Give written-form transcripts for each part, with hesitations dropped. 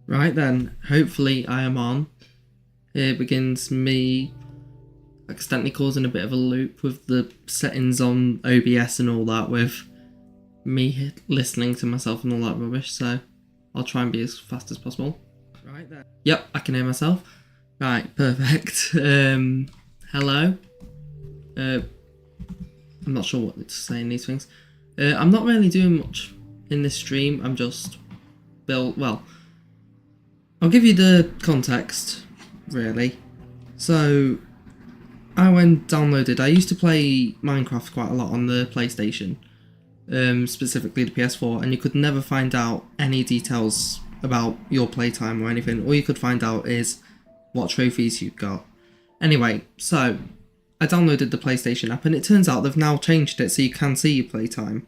Right then, hopefully I am on. Here begins me accidentally causing a bit of a loop with the settings on OBS and all that, with me listening to myself and all that rubbish, so I'll try and be as fast as possible. Right then. Yep, I can hear myself. Right, perfect. Hello. I'm not sure what to say in these things. I'm not really doing much in this stream. I'm just well, I'll give you the context, really. So, I used to play Minecraft quite a lot on the PlayStation, specifically the PS4, and you could never find out any details about your playtime or anything. All you could find out is what trophies you got. Anyway, so I downloaded the PlayStation app, and it turns out they've now changed it so you can see your playtime.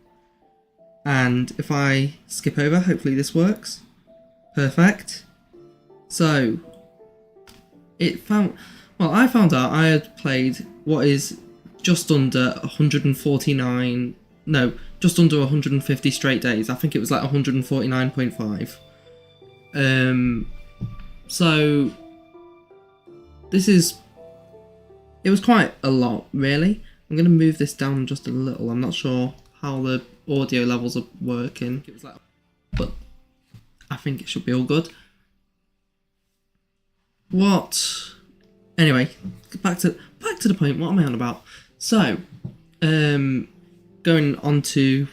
And if I skip over, hopefully this works. Perfect. So, I found out I had played what is just under 150 straight days. I think it was like 149.5. So, it was quite a lot, really. I'm going to move this down just a little. I'm not sure how the audio levels are working, but I think it should be all good. Anyway, back to the point. What am I on about? So, going on to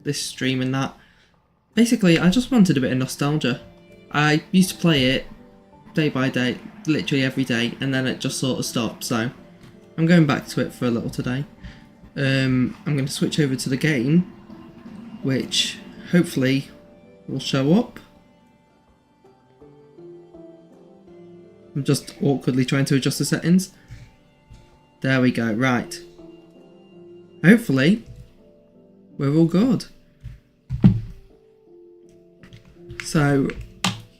this stream and that. Basically, I just wanted a bit of nostalgia. I used to play it day by day, literally every day, and then it just sort of stopped. So, I'm going back to it for a little today. I'm going to switch over to the game, which hopefully will show up. I'm just awkwardly trying to adjust the settings. There we go, right. Hopefully, we're all good. So,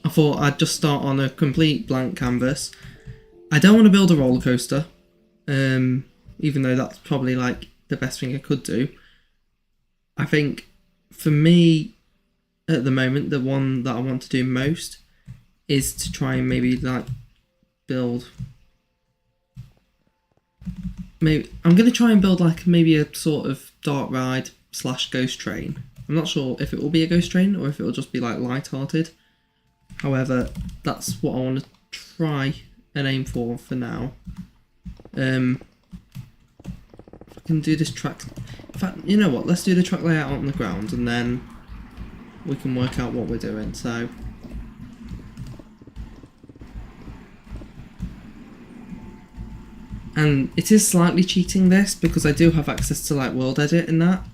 I thought I'd just start on a complete blank canvas. I don't want to build a roller coaster, even though that's probably like the best thing I could do. I think, for me, at the moment, the one that I want to do most is to try and maybe like build, I'm going to try and build like maybe a sort of dark ride / ghost train. I'm not sure if it will be a ghost train or if it will just be like light-hearted. However, that's what I want to try and aim for now. If I can do this track, in fact, you know what, let's do the track layout on the ground and then we can work out what we're doing. So, and it is slightly cheating this because I do have access to like world edit and that,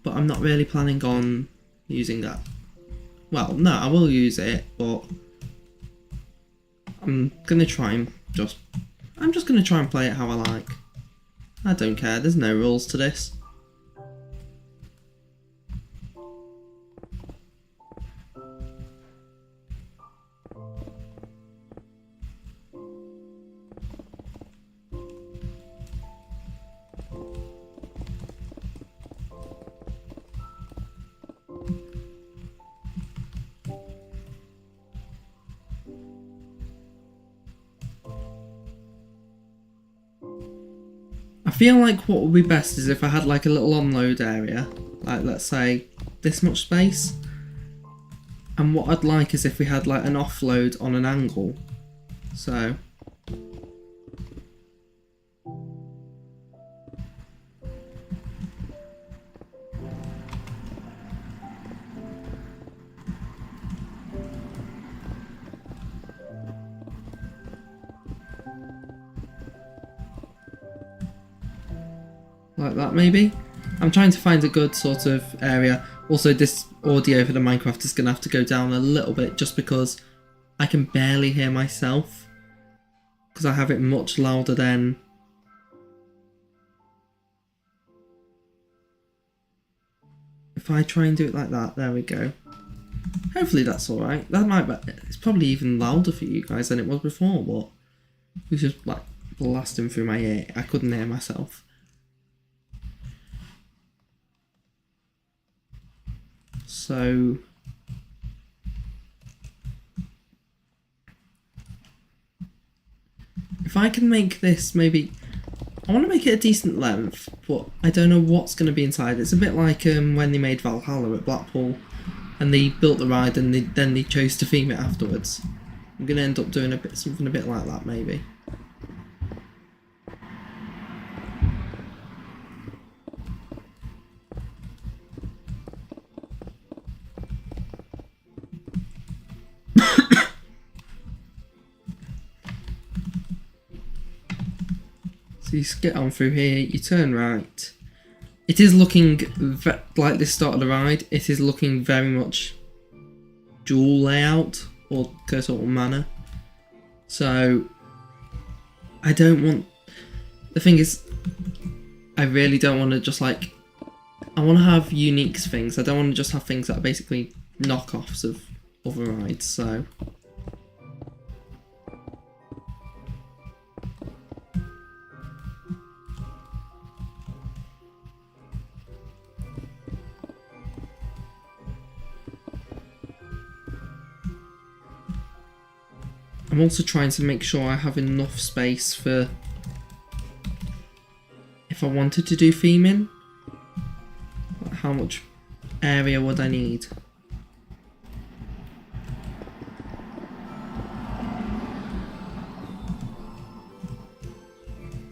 but I'm not really planning on using that. Well, no, I will use it, but I'm just gonna try and play it how I like. I don't care, there's no rules to this. I feel like what would be best is if I had like a little onload area, like let's say this much space, and what I'd like is if we had like an offload on an angle. So like that maybe. I'm trying to find a good sort of area. Also, this audio for the Minecraft is going to have to go down a little bit just because I can barely hear myself because I have it much louder than if I try and do it like that, there we go. Hopefully that's alright. That might be, it's probably even louder for you guys than it was before, but it was just like blasting through my ear. I couldn't hear myself. So if I can make this maybe, I want to make it a decent length, but I don't know what's going to be inside. It's a bit like when they made Valhalla at Blackpool and they built the ride and then they chose to theme it afterwards. I'm going to end up doing something a bit like that maybe. So you get on through here, you turn right. It is looking like this start of the ride. It is looking very much dual layout or sort of manner. So I don't want. The thing is, I really don't want to just like. I want to have unique things. I don't want to just have things that are basically knockoffs of other rides. So. I'm also trying to make sure I have enough space for if I wanted to do theming. How much area would I need?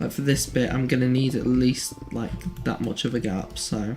Like for this bit, I'm gonna need at least like that much of a gap, so.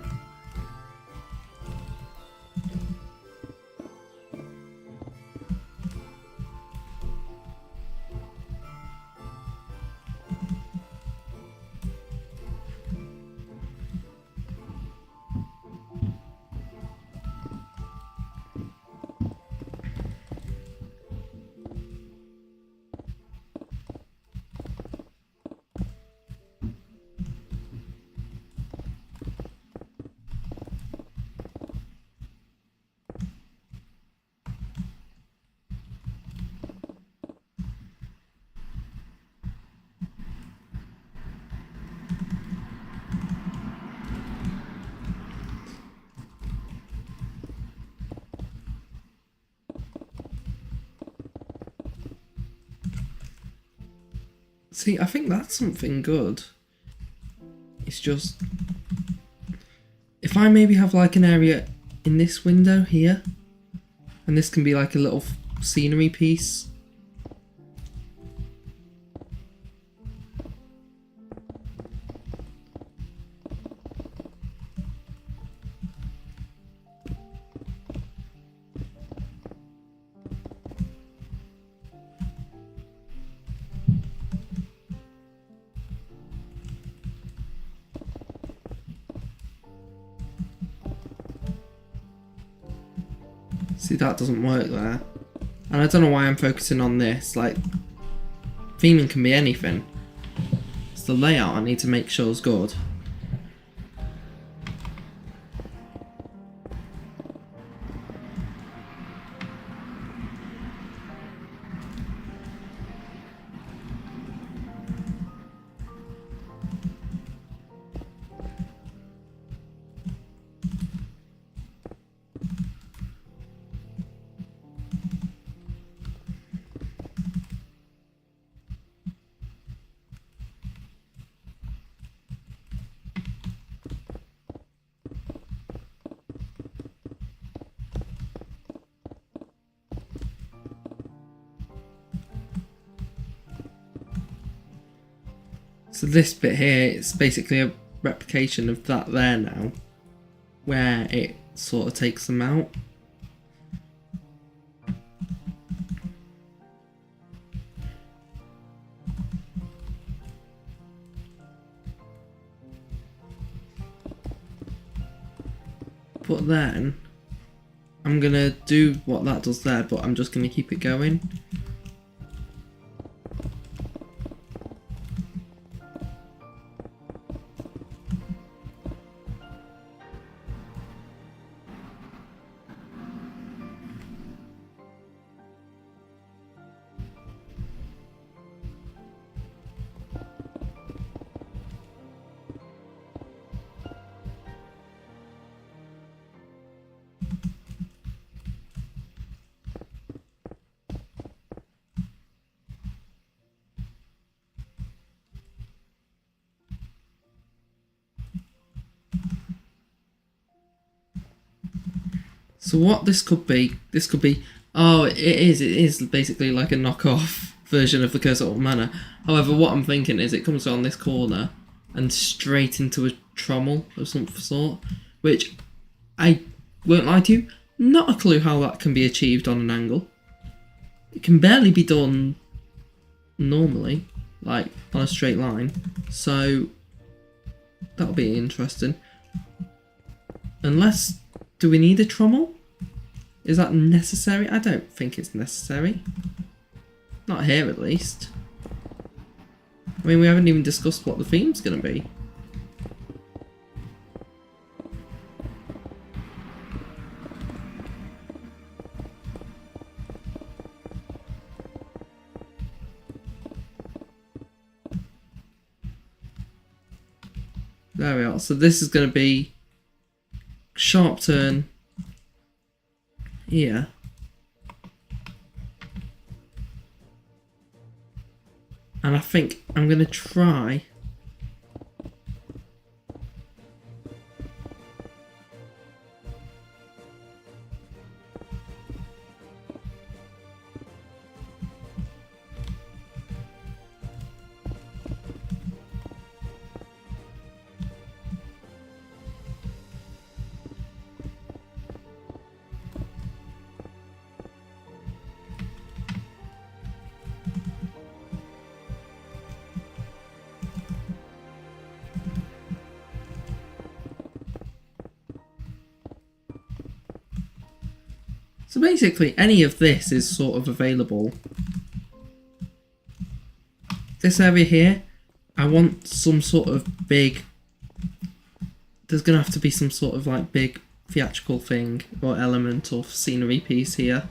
See, I think that's something good. It's just, if I maybe have like an area in this window here, and this can be like a little scenery piece. See, that doesn't work there. And I don't know why I'm focusing on this. Like, theming can be anything. It's the layout I need to make sure is good. So this bit here is basically a replication of that there now, where it sort of takes them out. But then, I'm gonna do what that does there, but I'm just gonna keep it going. So what this could be, oh, it is basically like a knockoff version of the Curse of Manor. However, what I'm thinking is it comes around this corner and straight into a trommel of some sort, which I won't lie to you, not a clue how that can be achieved on an angle. It can barely be done normally, like on a straight line, so that'll be interesting. Unless, do we need a trommel? Is that necessary? I don't think it's necessary. Not here, at least. I mean, we haven't even discussed what the theme's going to be. There we are. So this is going to be sharp turn here. And I think I'm going to try so basically any of this is sort of available. This area here, I want some sort of big, there's going to have to be some sort of like big theatrical thing or element or scenery piece here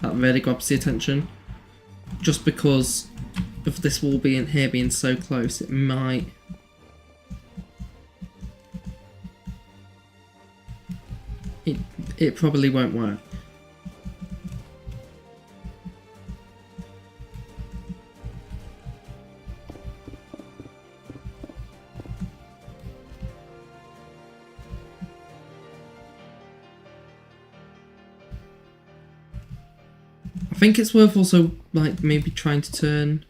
that really grabs the attention. Just because of this wall being here being so close, it might... It probably won't work. I think it's worth also, like, maybe trying to turn...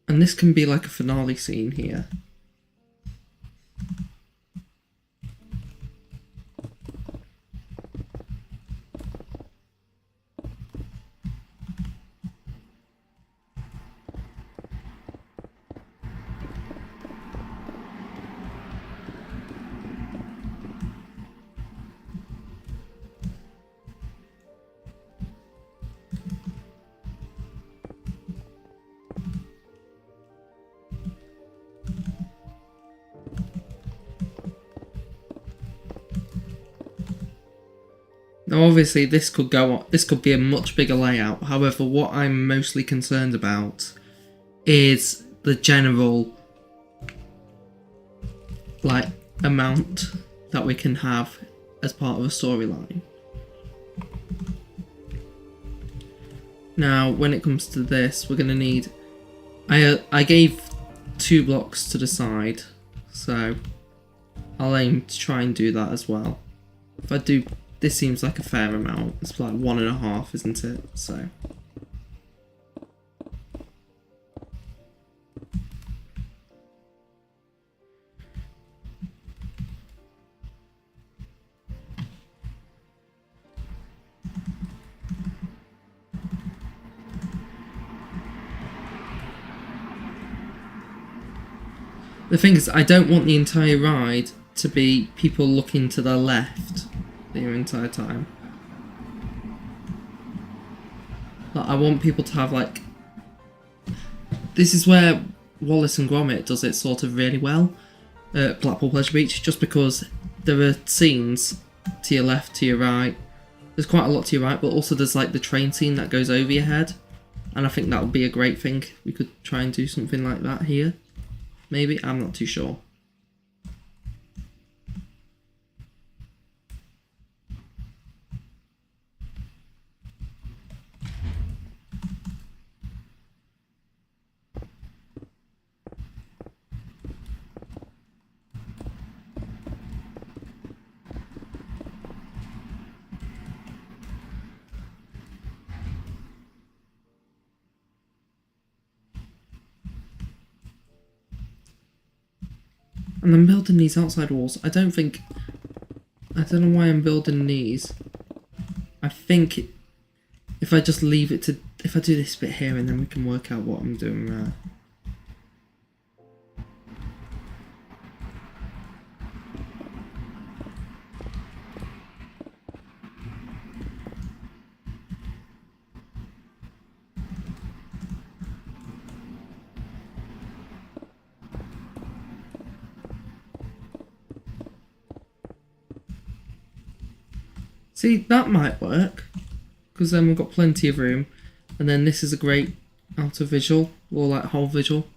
And this can be like a finale scene here. Now obviously this could go on, this could be a much bigger layout. However, what I'm mostly concerned about is the general like amount that we can have as part of a storyline. Now when it comes to this, we're gonna need, I gave 2 blocks to the side, so I'll aim to try and do that as well. If I do, this seems like a fair amount. It's like 1.5, isn't it? So. The thing is, I don't want the entire ride to be people looking to the left the entire time. Like, I want people to have like... This is where Wallace and Gromit does it sort of really well at Blackpool Pleasure Beach, just because there are scenes to your left, to your right, There's quite a lot to your right, but also there's like the train scene that goes over your head. And I think that would be a great thing. We could try and do something like that here. Maybe, I'm not too sure. And I'm building these outside walls. I don't know why I'm building these. I think if I just leave it to, if I do this bit here and then we can work out what I'm doing there. See, that might work, because then we've got plenty of room, and then this is a great outer visual, or like whole visual.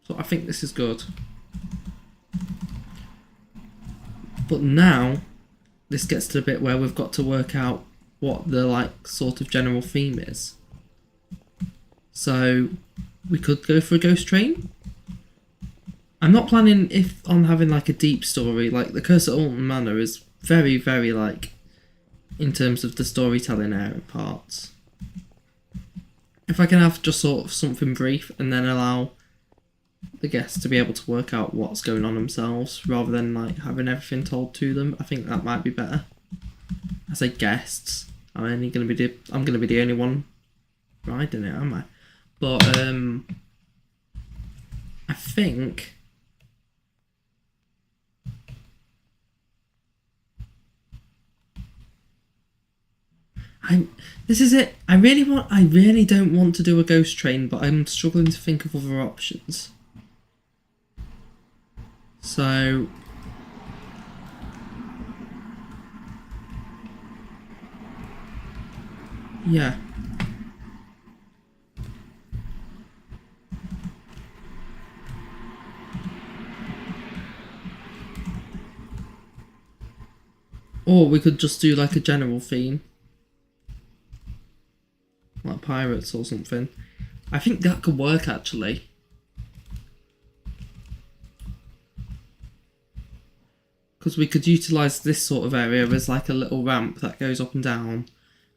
So I think this is good. But now, this gets to the bit where we've got to work out what the like sort of general theme is. So we could go for a ghost train. I'm not planning on having like a deep story. Like the Curse at Alton Manor is very, very like, in terms of the storytelling parts. If I can have just sort of something brief and then allow the guests to be able to work out what's going on themselves rather than like having everything told to them, I think that might be better. I say guests. I'm gonna be the only one riding it, am I? But I think this is it. I really don't want to do a ghost train, but I'm struggling to think of other options. So yeah. Or we could just do like a general theme. Like pirates or something. I think that could work actually. Because we could utilise this sort of area as like a little ramp that goes up and down.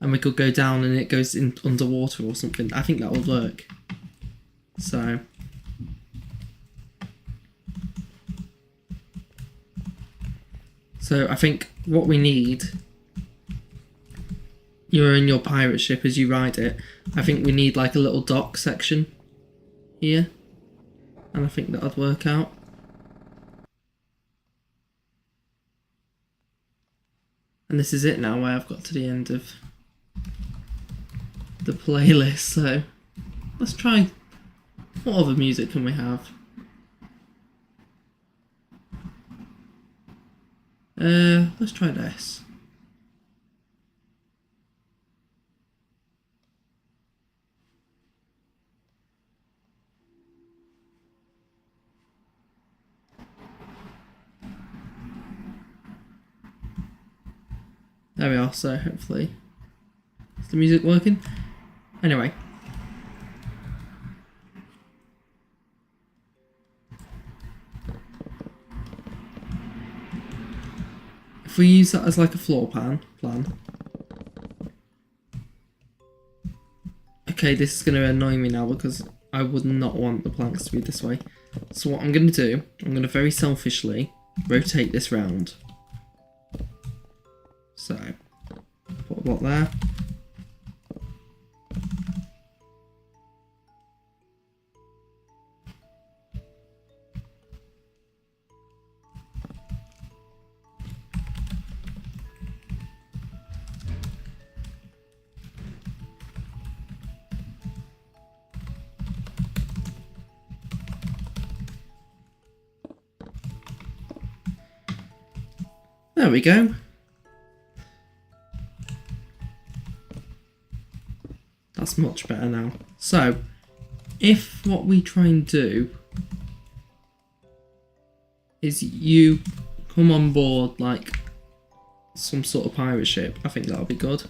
And we could go down and it goes in underwater or something. I think that would work. So I think what we need, you're in your pirate ship as you ride it. I think we need like a little dock section here. And I think that would work out. And this is it now where I've got to the end of the playlist. So let's try, what other music can we have? Let's try this. There we are, so hopefully is the music working? Anyway. If we use that as like a floor plan. Okay, this is going to annoy me now because I would not want the planks to be this way. So what I'm going to do, I'm going to very selfishly rotate this round. So, put a block there. There we go. That's much better now. So, if what we try and do is you come on board like some sort of pirate ship, I think that'll be good.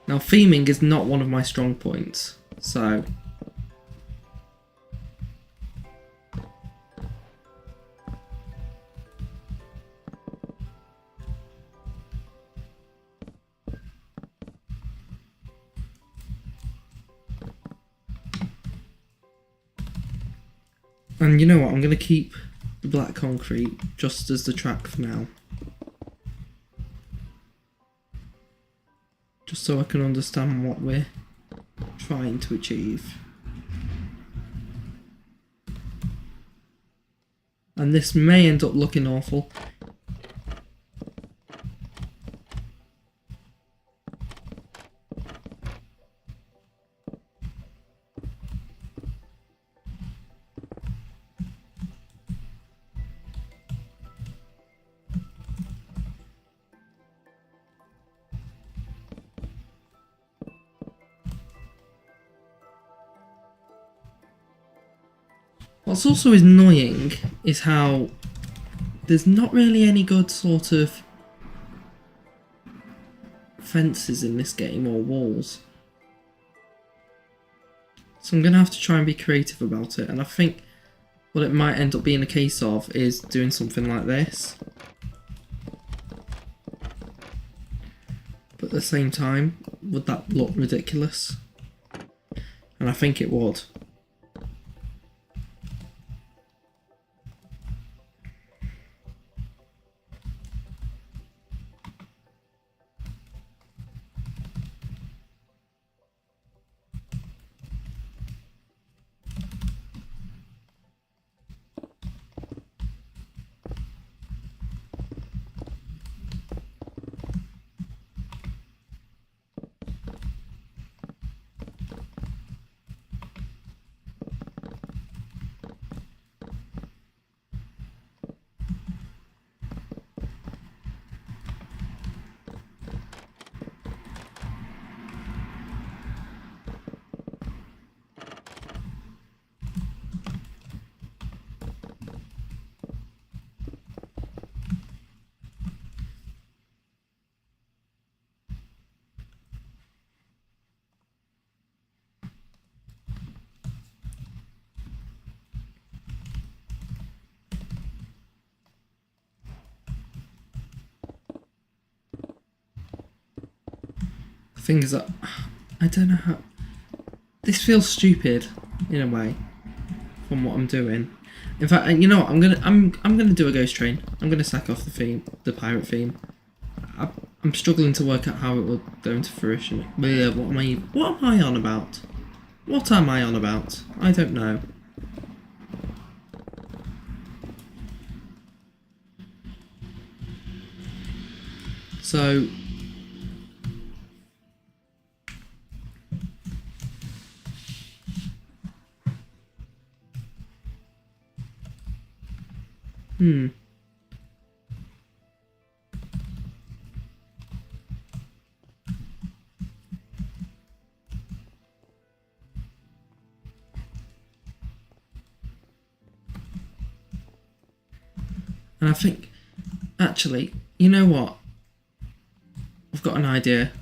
Now, theming is not one of my strong points, so... And you know what, I'm going to keep the black concrete just as the track for now. Just so I can understand what we're trying to achieve. And this may end up looking awful. What's also annoying is how there's not really any good sort of fences in this game or walls. So I'm going to have to try and be creative about it, and I think what it might end up being a case of is doing something like this. But at the same time, would that look ridiculous? And I think it would. The thing is that I don't know how this feels stupid in a way from what I'm doing. In fact, you know what? I'm gonna do a ghost train. I'm gonna sack off the theme, the pirate theme. I'm struggling to work out how it will go into fruition. What am I on about? What am I on about? I don't know. So And I think, actually, you know what? I've got an idea.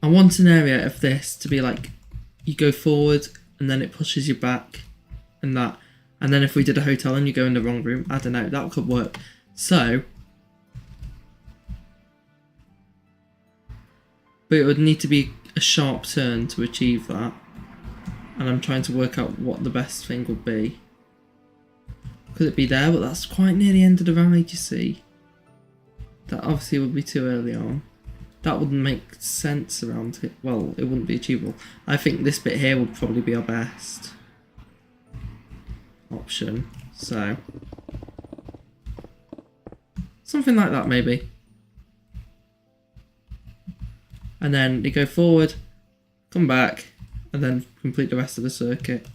I want an area of this to be like, you go forward and then it pushes you back and that. And then if we did a hotel and you go in the wrong room, I don't know, that could work. So, but it would need to be a sharp turn to achieve that. And I'm trying to work out what the best thing would be. Could it be there? But that's quite near the end of the ride, you see. That obviously would be too early on. That wouldn't make sense around it. Well, it wouldn't be achievable. I think this bit here would probably be our best option. So, something like that maybe. And then you go forward, come back, and then complete the rest of the circuit.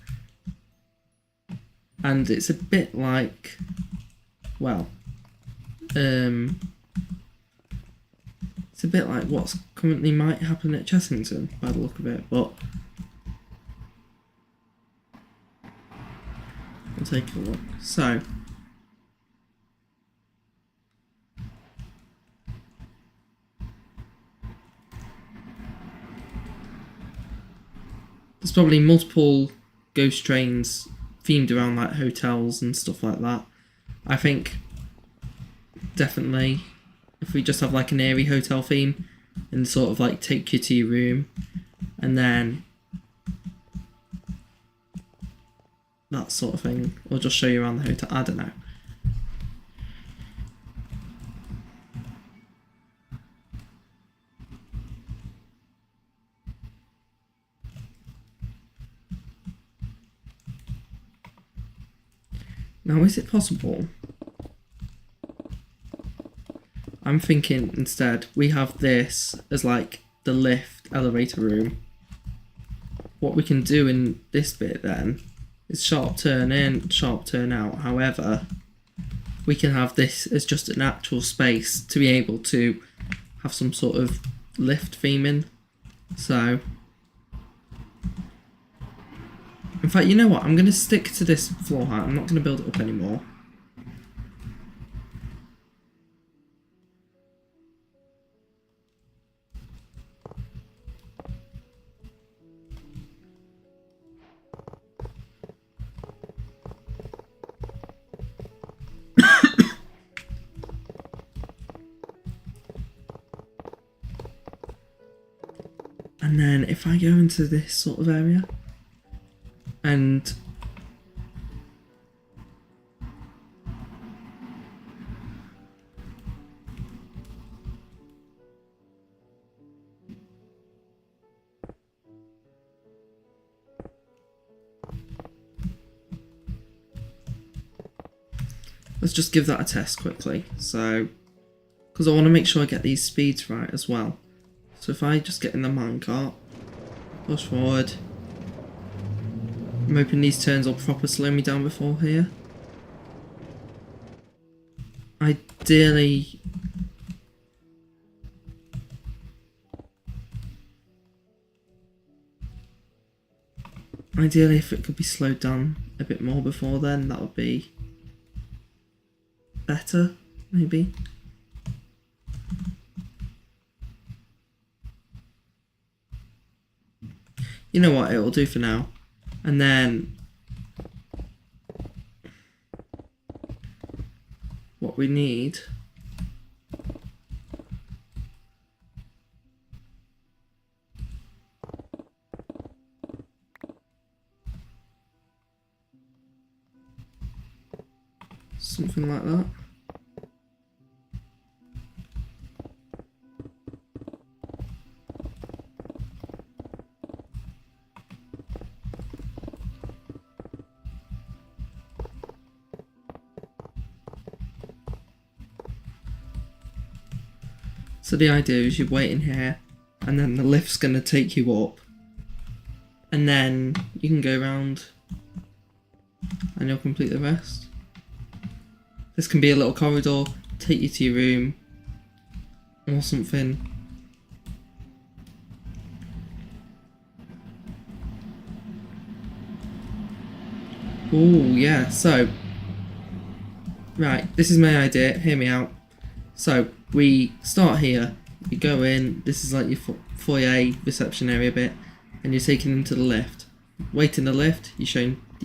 and it's a bit like, well, it's a bit like what's currently might happen at Chessington by the look of it, but we'll take a look. So there's probably multiple ghost trains themed around like hotels and stuff like that. I think definitely if we just have like an airy hotel theme and sort of like take you to your room and then that sort of thing, or just show you around the hotel, I don't know. Now, is it possible? I'm thinking instead we have this as like the lift elevator room. What we can do in this bit then is sharp turn in, sharp turn out. However, we can have this as just an actual space to be able to have some sort of lift theming. So, in fact, you know what? I'm going to stick to this floor height. I'm not going to build it up anymore. And then if I go into this sort of area and let's just give that a test quickly. So, because I want to make sure I get these speeds right as well. So if I just get in the minecart, push forward. I'm hoping these turns will proper slow me down before here. Ideally, if it could be slowed down a bit more before then, that would be better, maybe. You know what, it will do for now. And then what we need something like that. So the idea is you wait in here and then the lift's going to take you up and then you can go around and you'll complete the rest. This can be a little corridor, take you to your room or something. Oh yeah, so right, this is my idea, hear me out. So we start here, you go in, this is like your foyer reception area bit, and you're taken into the lift. Wait in the lift, you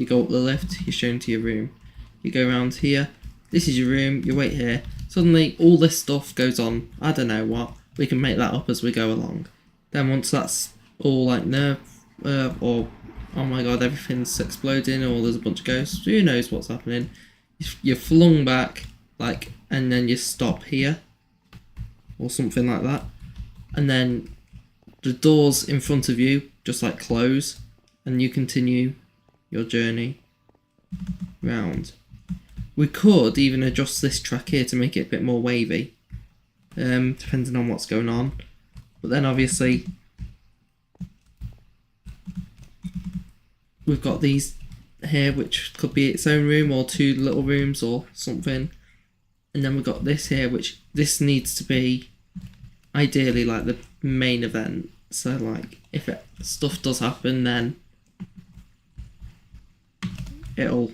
go up the lift, you're shown to your room. You go around here, this is your room, you wait here. Suddenly all this stuff goes on, I don't know what, we can make that up as we go along. Then once that's all like nerve, or oh my god everything's exploding, or there's a bunch of ghosts, who knows what's happening, you're flung back, like, and then you stop here or something like that, and then the doors in front of you just like close and you continue your journey round. We could even adjust this track here to make it a bit more wavy, depending on what's going on, but then obviously we've got these here, which could be its own room or 2 little rooms or something. And then we've got this here, which this needs to be ideally like the main event. So like if stuff does happen, then it'll...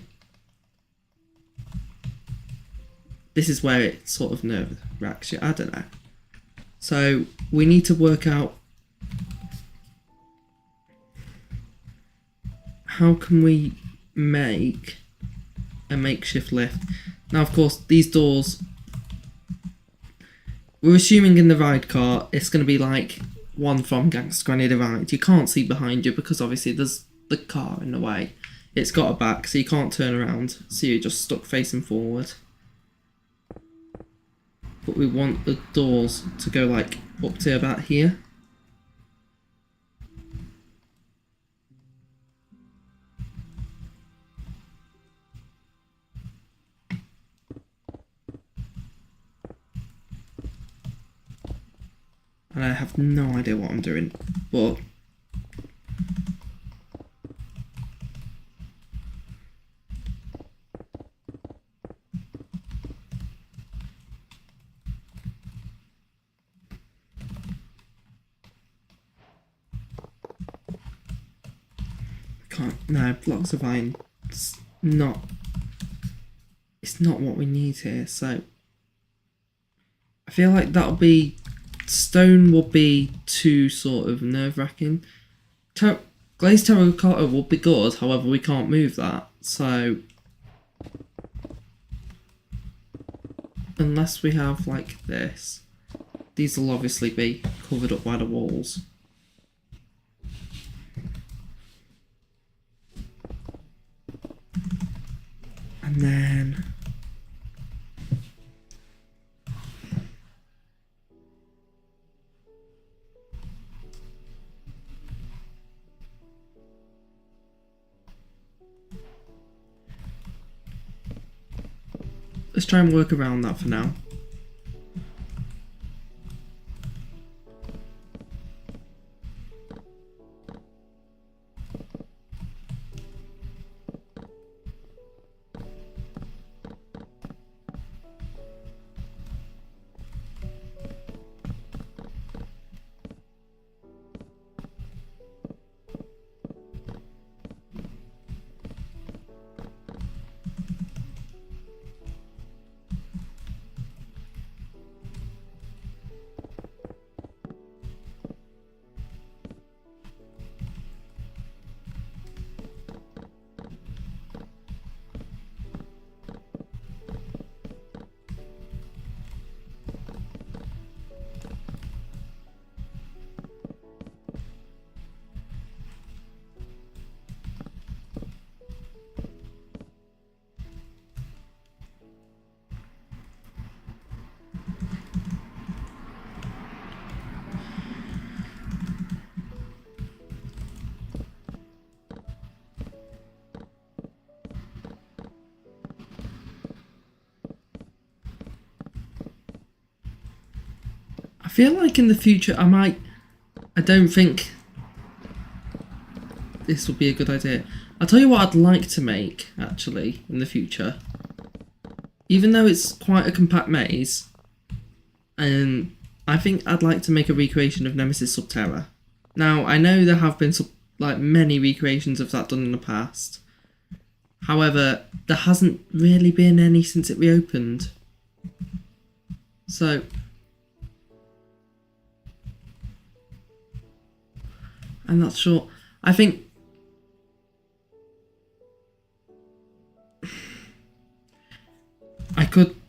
This is where it sort of nerve-wracks you. I don't know. So we need to work out how can we make a makeshift lift. Now, of course, these doors, we're assuming in the ride car, it's going to be like one from Gangster Granny the Ride. You can't see behind you because obviously there's the car in the way. It's got a back, so you can't turn around, so you're just stuck facing forward. But we want the doors to go like up to about here. And I have no idea what I'm doing, but no, blocks of iron, it's not what we need here, so I feel like that'll be, stone will be too sort of nerve-wracking. Glazed terracotta will be good, however we can't move that, so unless we have like this, these will obviously be covered up by the walls. And then let's try and work around that for now. I feel like in the future I don't think this will be a good idea. I'll tell you what I'd like to make, actually, in the future. Even though it's quite a compact maze, I think I'd like to make a recreation of Nemesis Subterra. Now, I know there have been many recreations of that done in the past. However, there hasn't really been any since it reopened. So I'm not sure. I think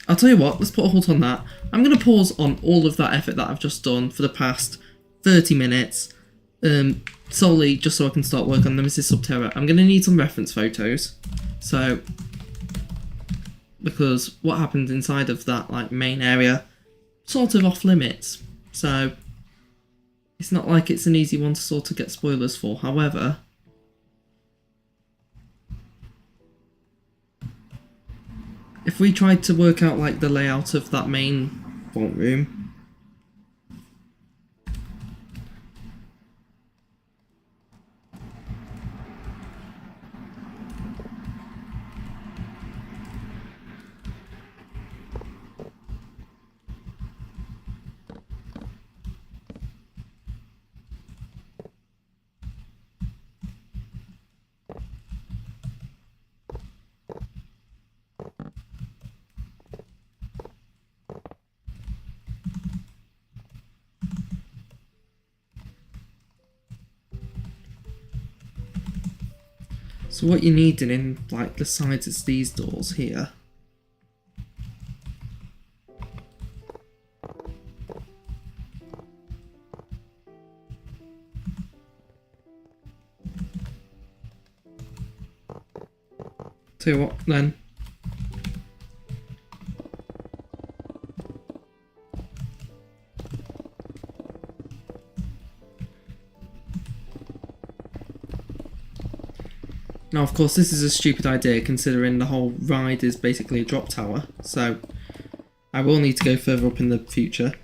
I'll tell you what, let's put a halt on that. I'm going to pause on all of that effort that I've just done for the past 30 minutes, solely just so I can start work on Nemesis Subterra. I'm going to need some reference photos, so, because what happened inside of that main area, sort of off limits, so it's not like it's an easy one to sort of get spoilers for. However, if we tried to work out the layout of that main vault room, So what you're needing in like the sides is these doors here. Tell you what then. Now, of course, this is a stupid idea considering the whole ride is basically a drop tower, so I will need to go further up in the future.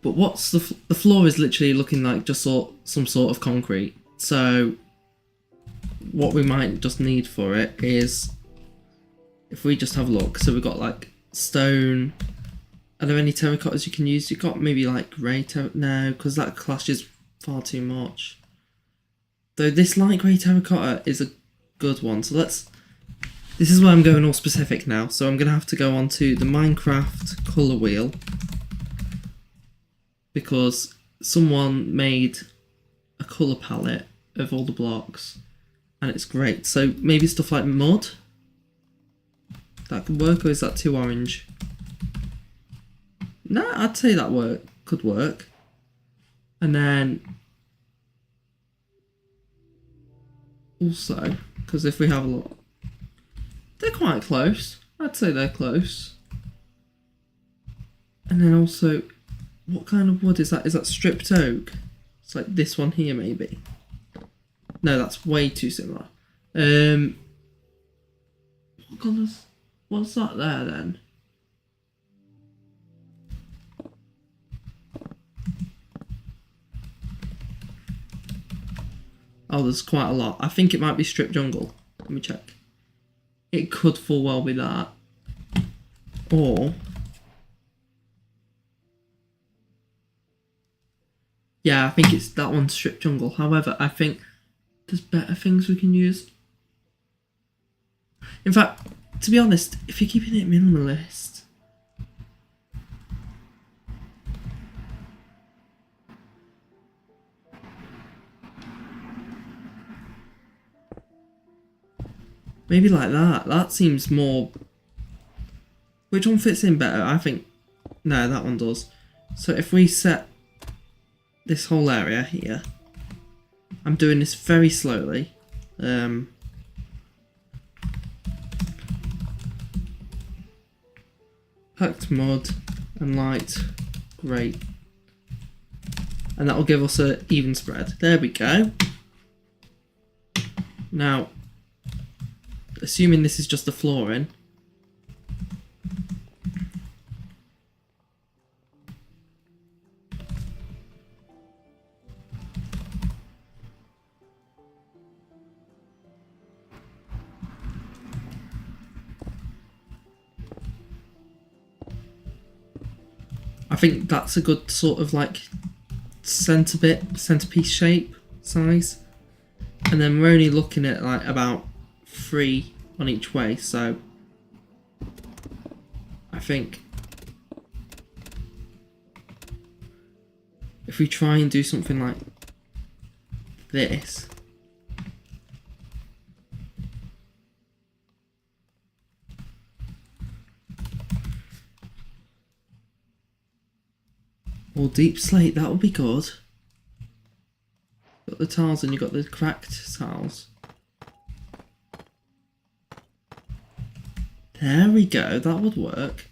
But what's the floor is literally looking like just some sort of concrete, so what we might just need for it is, if we just have a look, so we've got like stone. Are there any terracottas you can use? You've got maybe like grey terracotta, no, because that clashes far too much. Though this light grey terracotta is a good one, so this is where I'm going all specific now, so I'm going to have to go on to the Minecraft colour wheel, because someone made a colour palette of all the blocks, and it's great. So maybe stuff like mud, that could work, or is that too orange? No, I'd say that could work. And then also, because if we have a look, they're quite close. I'd say they're close. And then also, what kind of wood is that? Is that stripped oak? It's like this one here, maybe. No, that's way too similar. What colours? What's that there then? Oh, there's quite a lot. I think it might be stripped jungle. Let me check. It could full well be that. Or yeah, I think it's that one, stripped jungle. However, I think there's better things we can use. In fact, to be honest, if you're keeping it minimalist, maybe like that. That seems more. Which one fits in better? I think. No, that one does. So if we set this whole area here, I'm doing this very slowly. Packed mud and light grey, and that will give us an even spread. There we go. Now, assuming this is just the flooring, I think that's a good sort of like centerpiece shape size, and then we're only looking at like about 3 on each way, so I think if we try and do something like this, or deep slate, that would be good. Got the tiles and you've got the cracked tiles. There we go, that would work.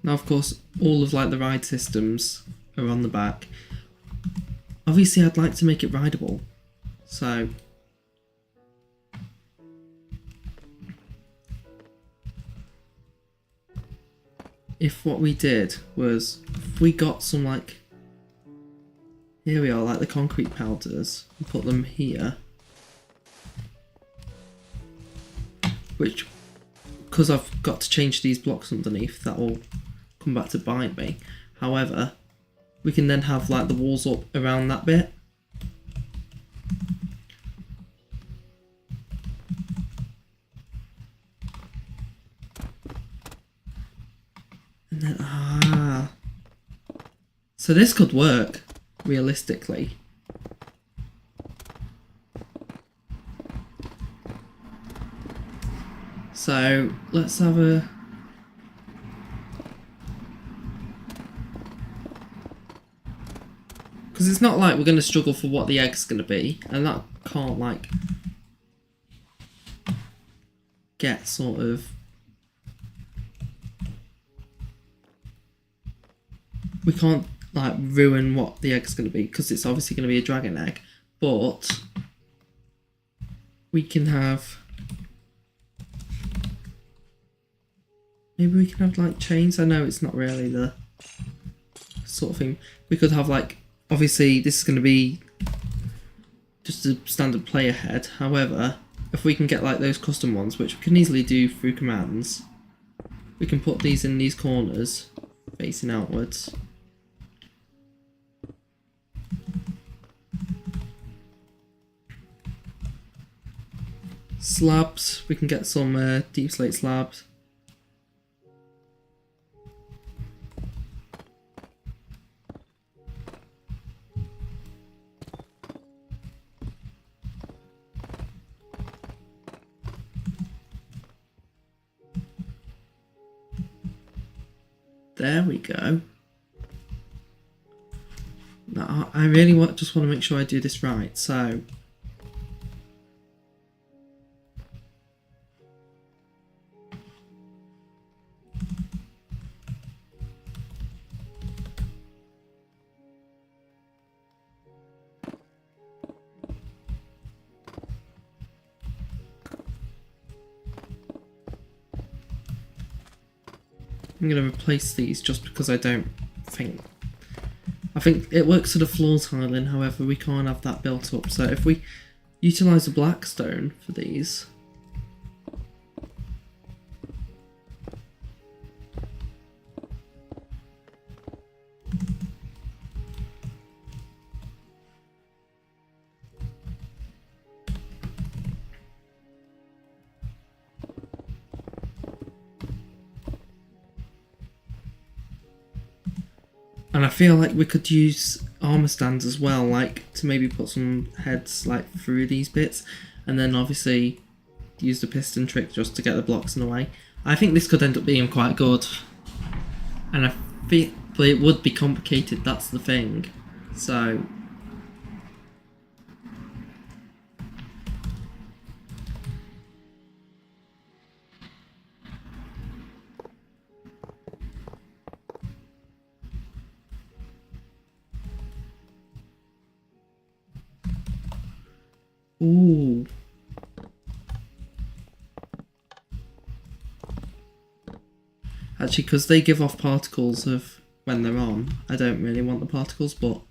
Now, of course, all of like the ride systems are on the back. Obviously, I'd like to make it rideable, so if what we did was, if we got some like, here we are, like the concrete powders, and put them here, which, because I've got to change these blocks underneath, that will come back to bite me. However, we can then have like the walls up around that bit. And then, so this could work, realistically. So, let's have a... Because it's not like we're going to struggle for what the egg's going to be, and that can't, like, get sort of... We can't, like, ruin what the egg's going to be, because it's obviously going to be a dragon egg, but we can have... Maybe we can have, like, chains. I know it's not really the sort of thing. We could have, like, obviously this is going to be just a standard player head. However, if we can get, like, those custom ones, which we can easily do through commands, we can put these in these corners, facing outwards. Slabs, we can get some deep slate slabs. There we go. Now, I really just want to make sure I do this right, so... I'm going to replace these just because I don't think... I think it works for the floor tiling, however we can't have that built up. So if we utilise the black stone for these... And I feel like we could use armour stands as well, like to maybe put some heads like through these bits, and then obviously use the piston trick just to get the blocks in the way. I think this could end up being quite good, and I feel, but it would be complicated. That's the thing. So. Ooh. Actually, because they give off particles of when they're on, I don't really want the particles, but...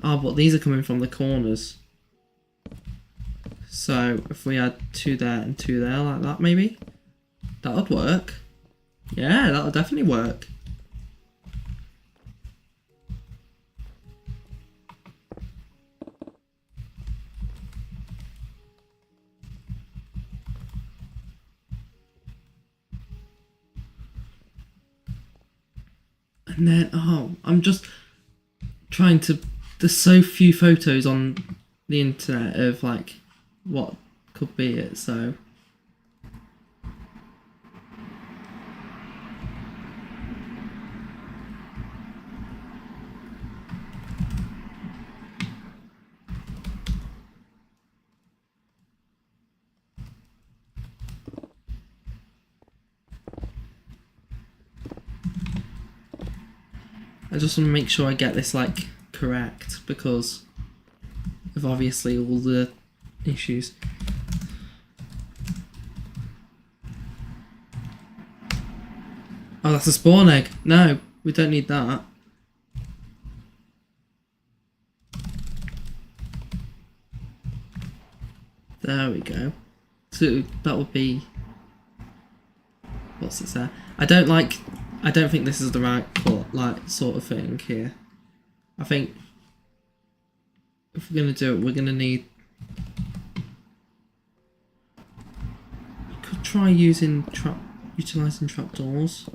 Oh, but these are coming from the corners. So, if we had 2 there and 2 there, like that maybe? That would work. Yeah, that would definitely work. And then, oh, I'm just trying to... There's so few photos on the internet of, like, what could be it, so... I just want to make sure I get this, like, correct, because of obviously all the issues. Oh, that's a spawn egg. No, we don't need that. There we go. So that would be... What's it there? I don't think this is the right like sort of thing here. I think if we're gonna do it, we're gonna need... We could try using utilising trapdoors.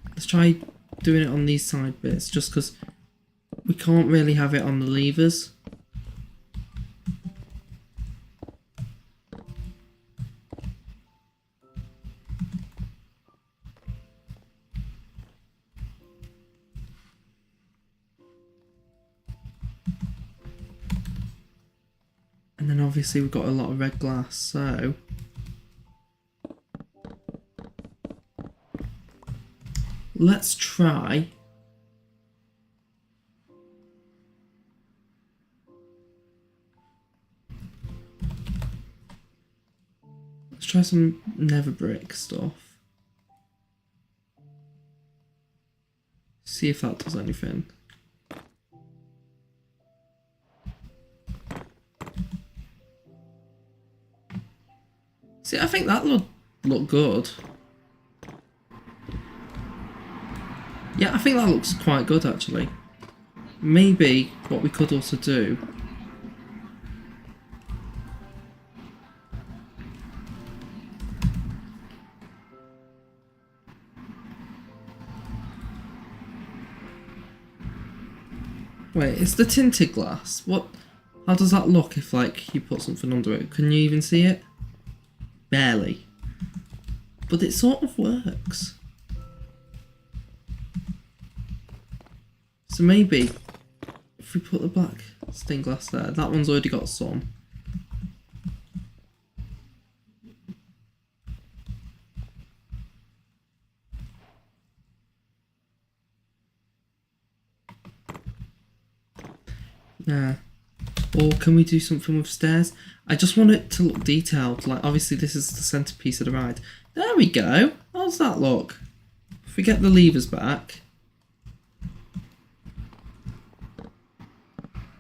Let's try doing it on these side bits, just because we can't really have it on the levers. And then obviously we've got a lot of red glass, so let's try some nether brick stuff. See if that does anything. See, I think that look good. Yeah, I think that looks quite good actually. Maybe what we could also do wait, it's the tinted glass. What? How does that look if like you put something under it? Can you even see it? Barely. But it sort of works. So maybe if we put the black stained glass there, that one's already got some. Yeah. Or can we do something with stairs? I just want it to look detailed. Like, obviously this is the centerpiece of the ride. There we go. How does that look? If we get the levers back.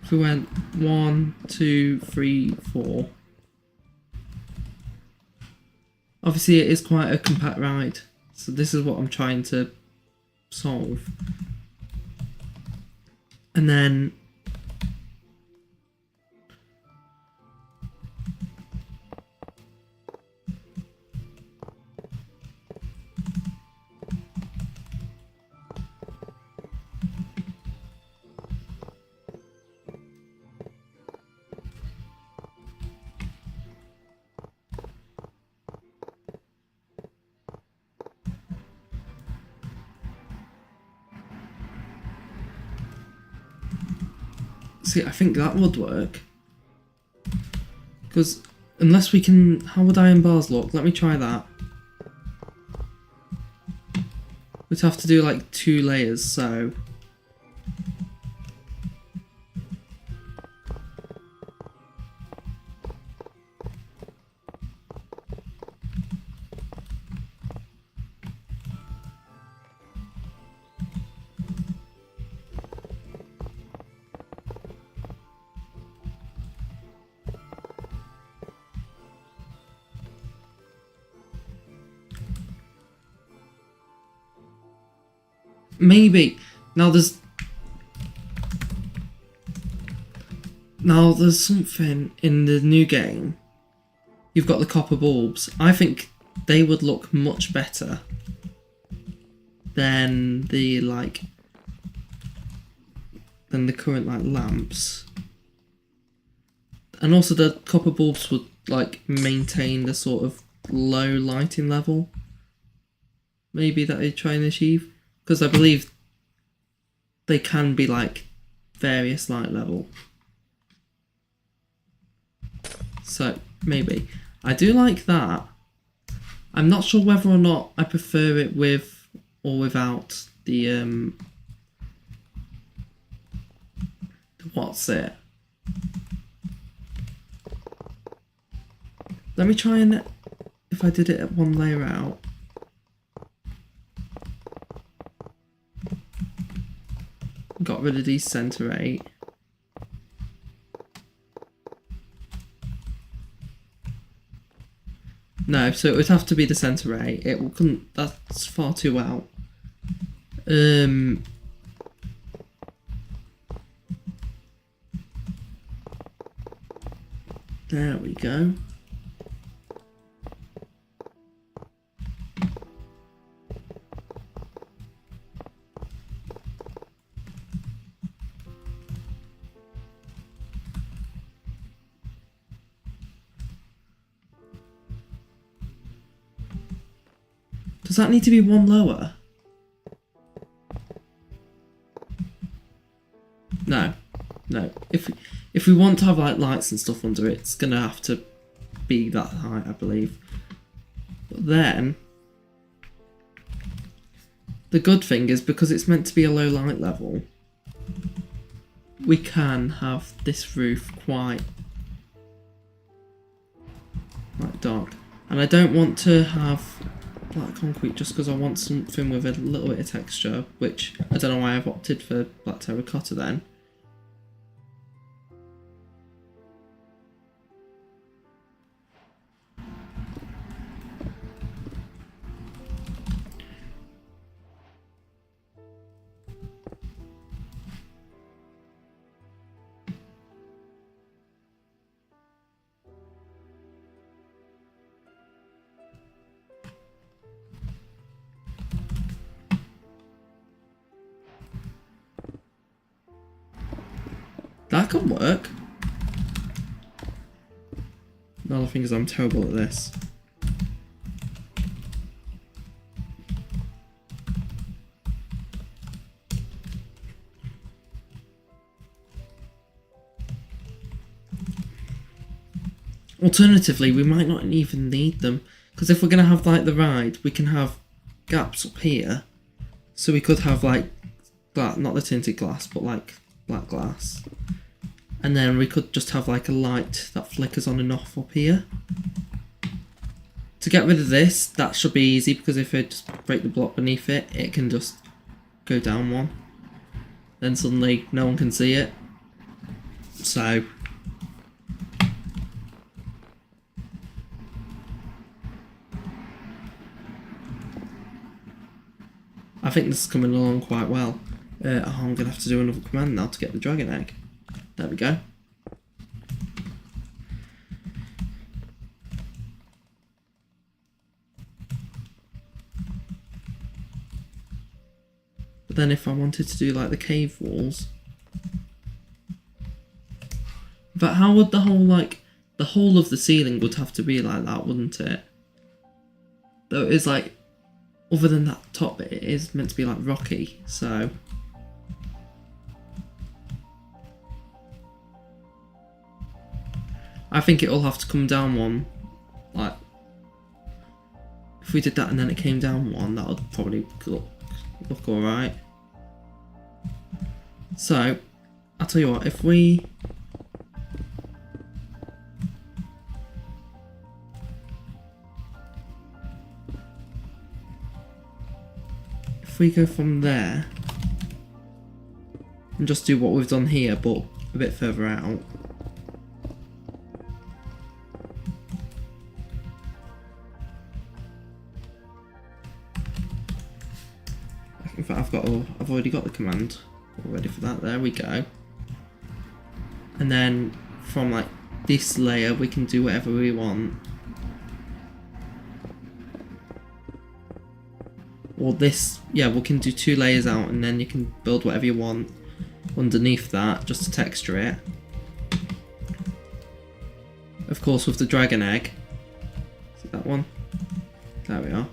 If we went 1, 2, 3, 4. Obviously it is quite a compact ride. So this is what I'm trying to solve. And then see, I think that would work. Because unless we can... How would iron bars look? Let me try that. We'd have to do like 2 layers, so... Maybe. Now there's something in the new game. You've got the copper bulbs. I think they would look much better than the current like lamps. And also the copper bulbs would like maintain the sort of low lighting level. Maybe that they try and achieve. Because I believe they can be like various light level. So maybe. I do like that. I'm not sure whether or not I prefer it with or without the what's it? Let me try and if I did it at 1 layer out. Got rid of these center 8. No, so it would have to be the center 8. It couldn't. That's far too out. There we go. Does that need to be one lower? No. No. If we want to have like lights and stuff under it, it's gonna have to be that height, I believe. But then the good thing is, because it's meant to be a low light level, we can have this roof quite dark. And I don't want to have black concrete just because I want something with a little bit of texture, which I don't know why I've opted for black terracotta then. That could work. Another thing is I'm terrible at this. Alternatively, we might not even need them, because if we're going to have like the ride, we can have gaps up here. So we could have like that, not the tinted glass, but like black glass. And then we could just have like a light that flickers on and off up here. To get rid of this, that should be easy, because if I just break the block beneath it, it can just go down one. Then suddenly no one can see it. So I think this is coming along quite well. I'm going to have to do another command now to get the dragon egg. There we go. But then if I wanted to do like the cave walls, but how would the whole of the ceiling would have to be like that, wouldn't it? Though it is like, other than that top bit, it is meant to be like rocky, so I think it'll have to come down one. Like, if we did that and then it came down one, that would probably look alright. So, I'll tell you what, if we go from there and just do what we've done here, but a bit further out. In fact, I've already got the command all ready for that. There we go. And then from like this layer, we can do whatever we want. Or this, yeah, we can do 2 layers out, and then you can build whatever you want underneath that, just to texture it. Of course, with the dragon egg. Is it that one? There we are.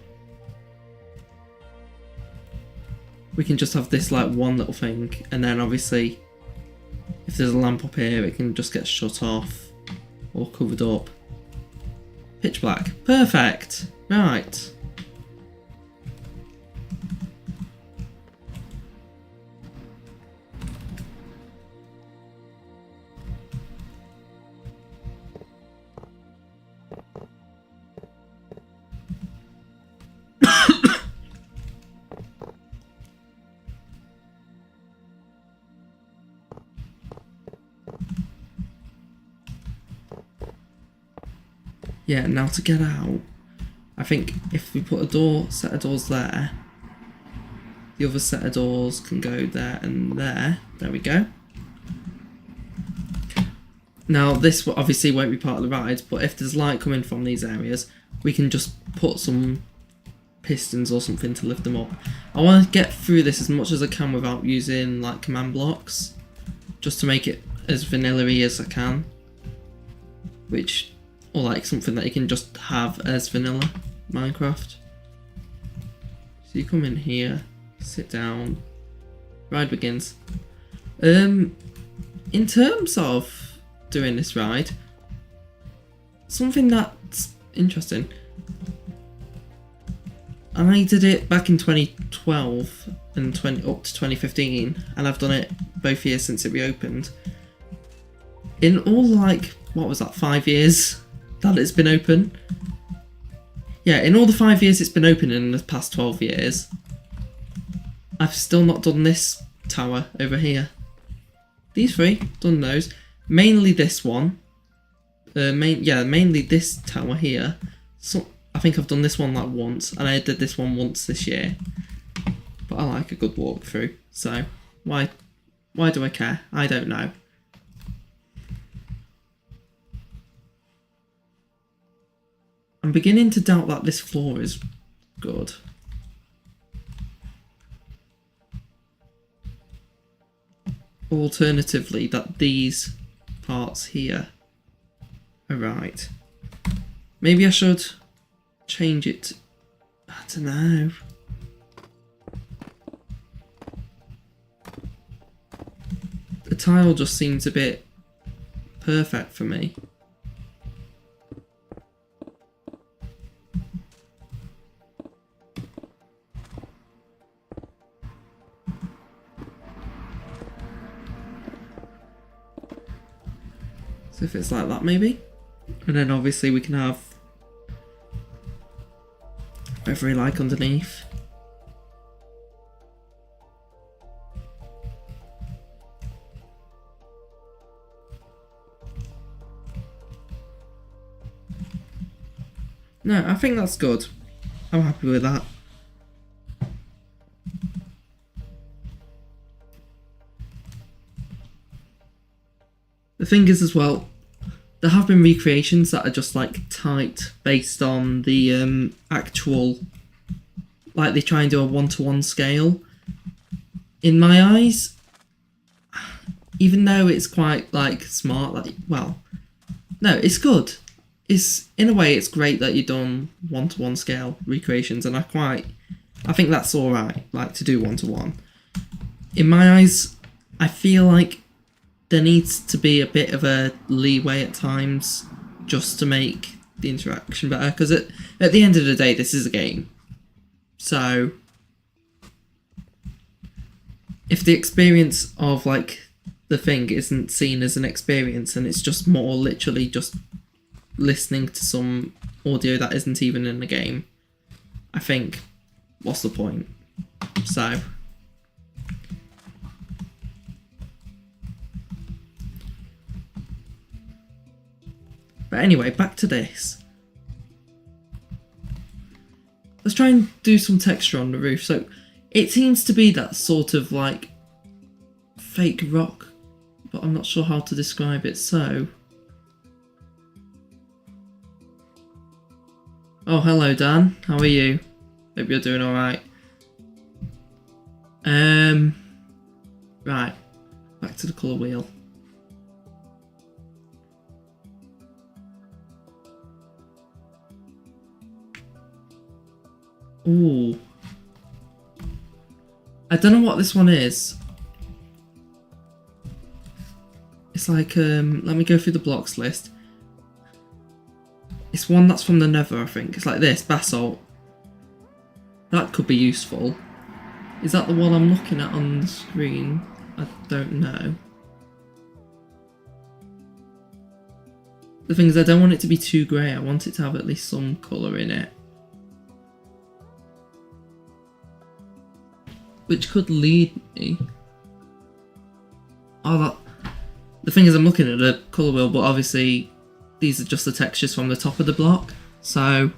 We can just have this like one little thing, and then obviously if there's a lamp up here, it can just get shut off or covered up. Pitch black. Perfect. Right. Yeah, now to get out, I think if we put a set of doors there, the other set of doors can go there and there. There we go. Now this obviously won't be part of the ride, but if there's light coming from these areas, we can just put some pistons or something to lift them up. I want to get through this as much as I can without using like command blocks, just to make it as vanilla-y as I can, or like something that you can just have as vanilla Minecraft. So you come in here, sit down, ride begins. In terms of doing this ride, something that's interesting, I did it back in 2012 and up to 2015, and I've done it both years since it reopened. In all, like, what was that, 5 years that it's been open? Yeah, in all the 5 years it's been open in the past 12 years, I've still not done this tower over here. These three, done those. Mainly this one. Mainly this tower here. So I think I've done this one like once, and I did this one once this year. But I like a good walkthrough, so why do I care? I don't know. I'm beginning to doubt that this floor is good. Alternatively, that these parts here are right. Maybe I should change it. I don't know. The tile just seems a bit perfect for me. So if it's like that, maybe, and then obviously we can have whatever we like underneath. No, I think that's good. I'm happy with that. The thing is as well, there have been recreations that are just like tight based on the actual, like they try and do a 1-to-1 scale. In my eyes, even though it's quite like smart, like, well, no, it's good. It's, in a way, it's great that you've done 1-to-1 scale recreations, and I think that's alright, like to do 1-to-1. In my eyes, I feel like there needs to be a bit of a leeway at times just to make the interaction better, because at the end of the day, this is a game. So if the experience of like the thing isn't seen as an experience and it's just more literally just listening to some audio that isn't even in the game, I think, what's the point? So but anyway, back to this. Let's try and do some texture on the roof. So it seems to be that sort of like fake rock, but I'm not sure how to describe it. So, oh, hello Dan, how are you? Hope you're doing alright. Right, back to the colour wheel. Ooh. I don't know what this one is. It's like, let me go through the blocks list. It's one that's from the Nether, I think. It's like this, basalt. That could be useful. Is that the one I'm looking at on the screen? I don't know. The thing is, I don't want it to be too grey. I want it to have at least some colour in it. Which could lead me. Oh, the thing is, I'm looking at the colour wheel, but obviously these are just the textures from the top of the block. So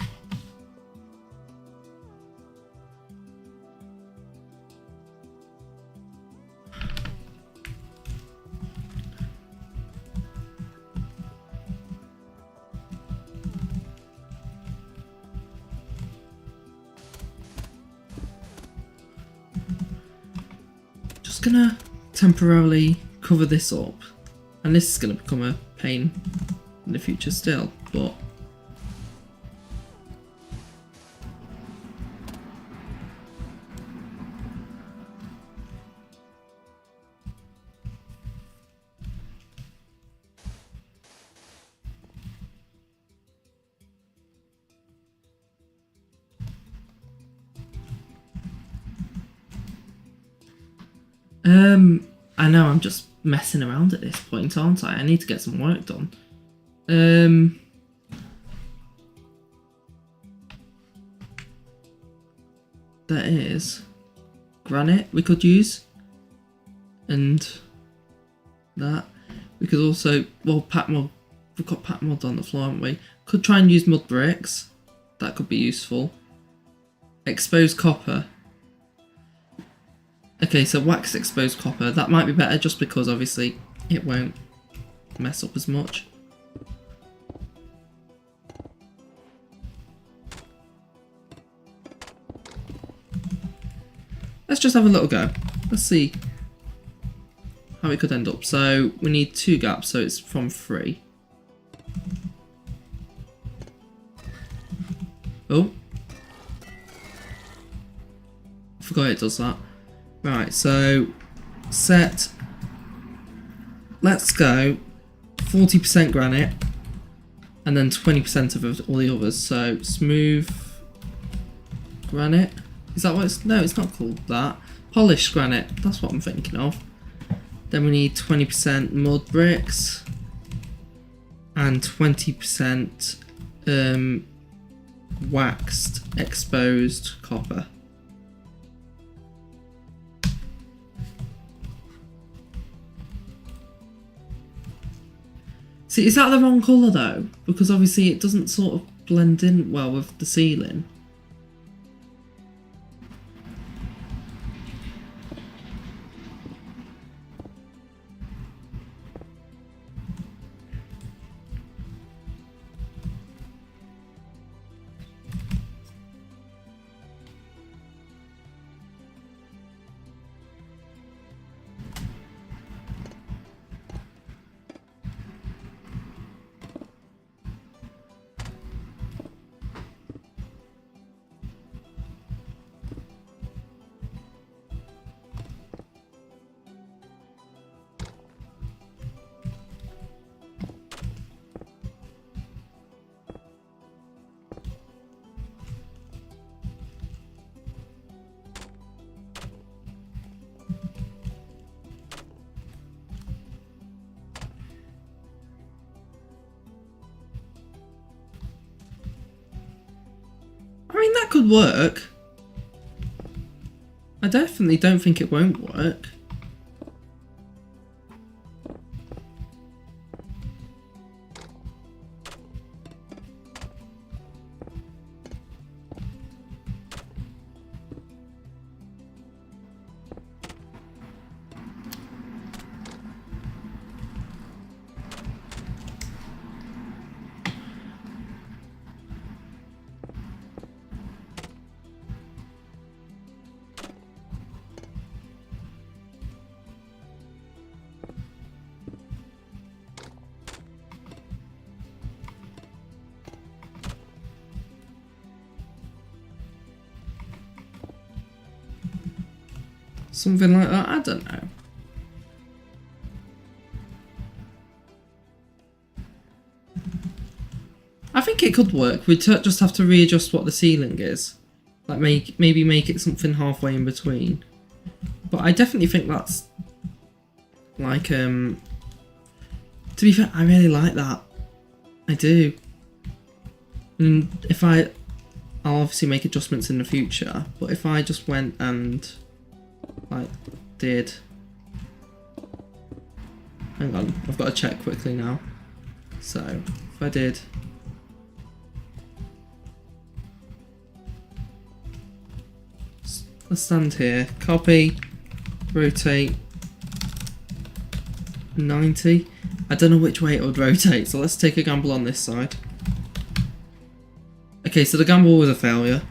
just gonna temporarily cover this up, and this is gonna become a pain in the future still, but I know, I'm just messing around at this point, aren't I? I need to get some work done. There is granite we could use, and that we could also, well, pack mod. We've got pack mod on the floor, haven't we? Could try and use mud bricks. That could be useful. Exposed copper. Okay, so wax exposed copper. That might be better just because obviously it won't mess up as much. Let's just have a little go. Let's see how it could end up. So we need 2 gaps, so it's from 3. Oh. Forgot it does that. Right, so set. Let's go 40% granite and then 20% of all the others. So smooth granite. Is that what it's? No, it's not called that. Polished granite. That's what I'm thinking of. Then we need 20% mud bricks and 20% waxed exposed copper. See, is that the wrong colour though? Because obviously it doesn't sort of blend in well with the ceiling. I mean, that could work. I definitely don't think it won't work. Something like that, I don't know. I think it could work. We'd just have to readjust what the ceiling is. Like maybe make it something halfway in between. But I definitely think that's like to be fair, I really like that. I do. And if I'll obviously make adjustments in the future, but if I just went and like did, hang on, I've got to check quickly now. So if I did let's stand here, copy, rotate 90. I don't know which way it would rotate, so let's take a gamble on this side. Okay, so the gamble was a failure.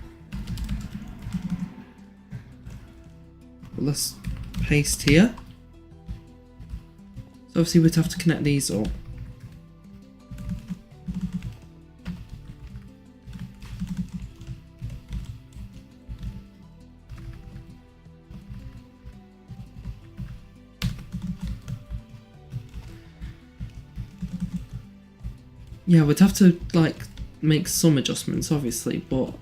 Let's paste here. So obviously we'd have to connect these up. Yeah, we'd have to like make some adjustments obviously, but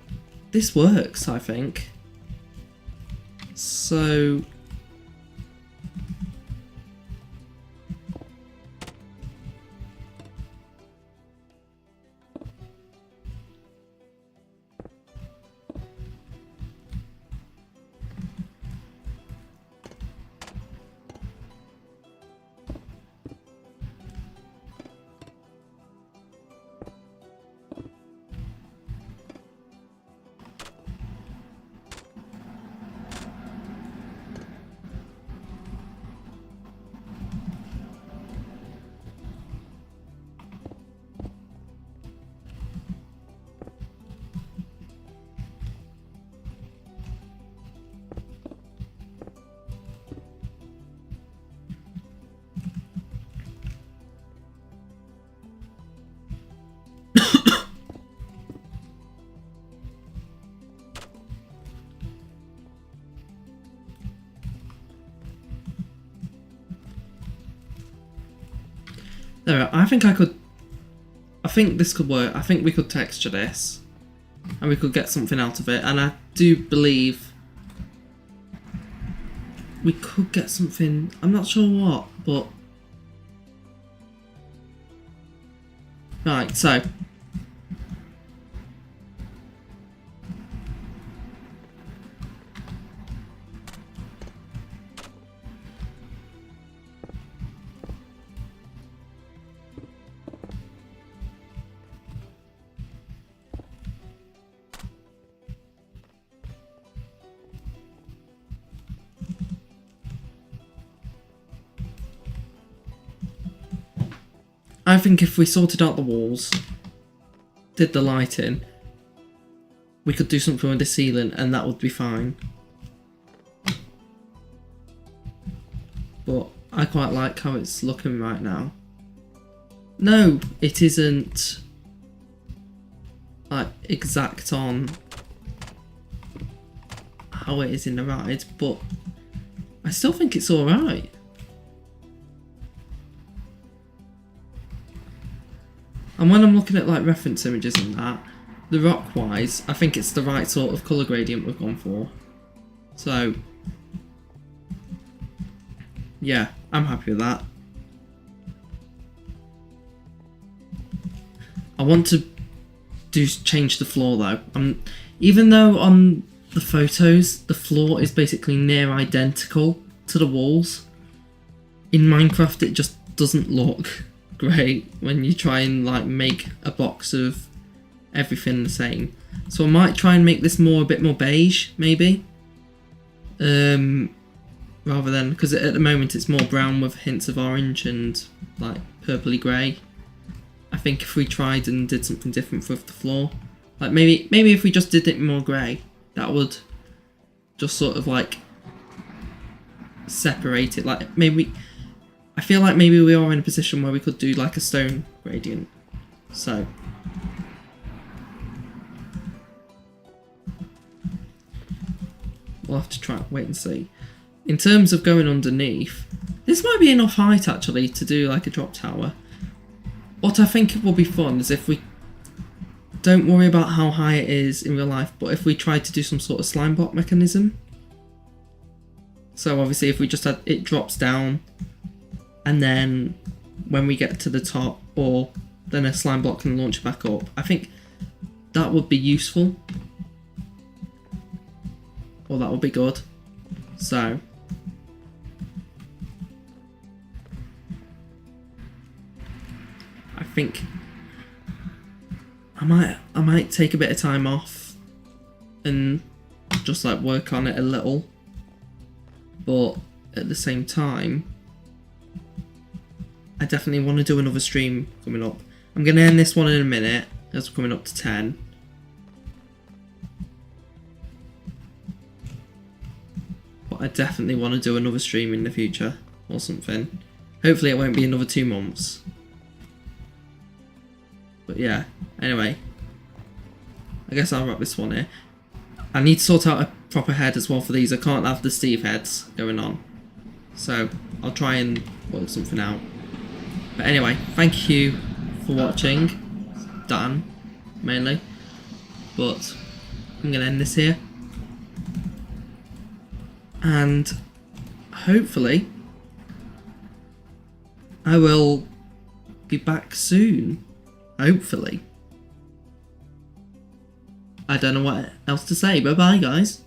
this works, I think. So There, I think this could work. I think we could texture this. And we could get something out of it. And I do believe we could get something. I'm not sure what, but... Right, so... I think if we sorted out the walls, did the lighting, we could do something with the ceiling and that would be fine. But I quite like how it's looking right now. No, it isn't like exact on how it is in the ride, but I still think it's alright. And when I'm looking at like reference images and that, the rock wise, I think it's the right sort of colour gradient we've gone for. So, yeah, I'm happy with that. I want to change the floor though. Even though on the photos, the floor is basically near identical to the walls, in Minecraft it just doesn't look great when you try and like make a box of everything the same. So I might try and make this a bit more beige, maybe, rather than, because at the moment it's more brown with hints of orange and like purpley grey. I think if we tried and did something different with the floor, like maybe if we just did it more grey, that would just sort of like separate it. Like maybe, I feel like maybe we are in a position where we could do like a stone gradient. So we'll have to try wait and see. In terms of going underneath, this might be enough height actually to do like a drop tower. What I think it will be fun is if we don't worry about how high it is in real life, but if we try to do some sort of slime block mechanism. So obviously if we just had it drops down, and then when we get to the top, or then a slime block can launch back up, I think that would be useful. Or that would be good. So I think I might take a bit of time off and just like work on it a little, but at the same time I definitely want to do another stream coming up. I'm going to end this one in a minute as we're coming up to 10. But I definitely want to do another stream in the future or something. Hopefully it won't be another 2 months. But yeah, anyway, I guess I'll wrap this one here. I need to sort out a proper head as well for these. I can't have the Steve heads going on. So I'll try and work something out. But anyway, thank you for watching. Dan, mainly. But I'm going to end this here. And hopefully I will be back soon. Hopefully. I don't know what else to say. Bye bye, guys.